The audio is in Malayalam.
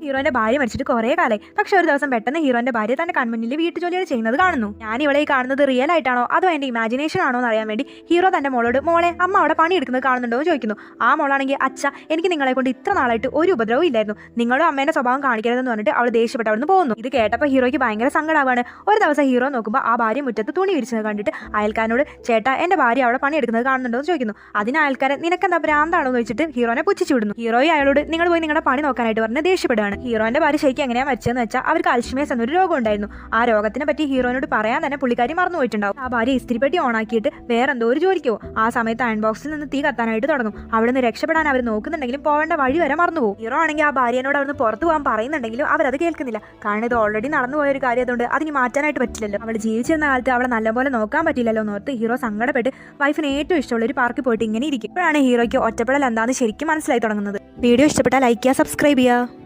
ഹീറോന്റെ ഭാര്യ മരിച്ചിട്ട് കുറേ കാലമായി. പക്ഷെ ഒരു ദിവസം പെട്ടെന്ന് ഹീറോന്റെ ഭാര്യ തന്റെ കൺമുന്നിൽ വീട്ടുജോലികൾ ചെയ്യുന്നത് കാണുന്നു. ഞാൻ ഇവളെ ഈ കാണുന്നത് റിയൽ ആയിട്ടാണോ അതോ എന്റെ ഇമാജിനേഷൻ ആണോ എന്ന് അറിയാൻ വേണ്ടി ഹീറോ തന്റെ മോളോട്, മോളെ അമ്മ അവിടെ പണിയെടുക്കുന്നത് കാണുന്നുണ്ടോ എന്ന് ചോദിക്കുന്നു. ആ മോളാണെങ്കിൽ, അച്ഛ എനിക്ക് നിങ്ങളെ കൊണ്ട് ഇത്ര നാളായിട്ട് ഒരു ഉപദ്രവവും ഇല്ലായിരുന്നു, നിങ്ങളും അമ്മേന്റെ സ്വഭാവം കാണിക്കരുതെന്ന് പറഞ്ഞിട്ട് അവൾ ദേഷ്യപ്പെട്ട് അവിടെ നിന്ന് പോകുന്നു. ഇത് കേട്ടപ്പോൾ ഹീറോയ്ക്ക് ഭയങ്കര സങ്കടമാവാണ്. ഒരു ദിവസം ഹീറോ നോക്കുമ്പോൾ ആ ഭാര്യ മുറ്റത്ത് തുണി വിരിച്ചത് കണ്ടിട്ട് അയൽക്കാരനോട്, ചേട്ടാ എന്റെ ഭാര്യ അവിടെ പണിയെടുക്കുന്നത് കാണുന്നുണ്ടോ എന്ന് ചോദിക്കുന്നു. അതിന് അയൽക്കാരൻ, നിനക്കെന്താ ഭ്രാന്താണോ എന്ന് ചോദിച്ചിട്ട് ഹീറോനെ പുച്ഛിച്ചു വിടുന്നു. ഹീറോയെ അയാളോട്, നിങ്ങൾ പോയി നിങ്ങളുടെ പണി നോക്കാനായിട്ട് പറഞ്ഞ് ദേഷ്യപ്പെടുകയാണ്. ഹീറോന്റെ ഭാര്യ ശരിക്കും എങ്ങനെയാ മരിച്ചതെന്ന് വെച്ചാൽ അവർക്ക് അൽഷിമേഴ്സ് എന്നൊരു രോഗം ഉണ്ടായിരുന്നു. ആ രോഗത്തിനെ പറ്റി ഹീറോനോട് പറയാൻ തന്നെ പുള്ളിക്കാരി മറന്നു പോയിട്ടുണ്ടാവും. ആ ഭാര്യ ഇസ്തിരിപ്പെട്ടി ഓണാക്കിയിട്ട് വേറെ എന്തോ ഒരു ജോലിക്കോ. ആ സമയത്ത് അയൺ ബോക്സിൽ നിന്ന് തീ കത്താനായിട്ട് തുടങ്ങും. അവിടെ നിന്ന് രക്ഷപ്പെടാൻ അവർ നോക്കുന്നുണ്ടെങ്കിലും പോവേണ്ട വഴി വരെ മറന്നുപോകും. ഹീറോ ആണെങ്കിൽ ആ ഭാര്യനോട് അവിടുന്ന് പുറത്തു പോകാൻ പറയുന്നുണ്ടെങ്കിലും അവരത് കേൾക്കുന്നില്ല. കാരണം ഇത് ഓൾറെഡി നടന്നു പോയ ഒരു കാര്യം അതുകൊണ്ട് അതിന് മാറ്റാനായിട്ട് പറ്റില്ലല്ലോ. അവൾ ജീവിച്ചിരുന്ന കാലത്ത് അവളെ നല്ലപോലെ നോക്കാൻ പറ്റില്ലല്ലോ എന്നോർത്ത് ഹീറോ സങ്കടപ്പെട്ട് വൈഫിന് ഏറ്റവും ഇഷ്ടമുള്ള ഒരു പാർക്കിൽ പോയിട്ട് ഇങ്ങനെ ഇരിക്കും. ഇപ്പോഴാണ് ഹീറോയ്ക്ക് ഒറ്റപ്പെടൽ എന്താണെന്ന് ശരിക്കും മനസ്സിലായി തുടങ്ങുന്നത്. വീഡിയോ ഇഷ്ടപ്പെട്ടാൽ ലൈക്ക് ചെയ്യുക, സബ്സ്ക്രൈബ് ചെയ്യുക.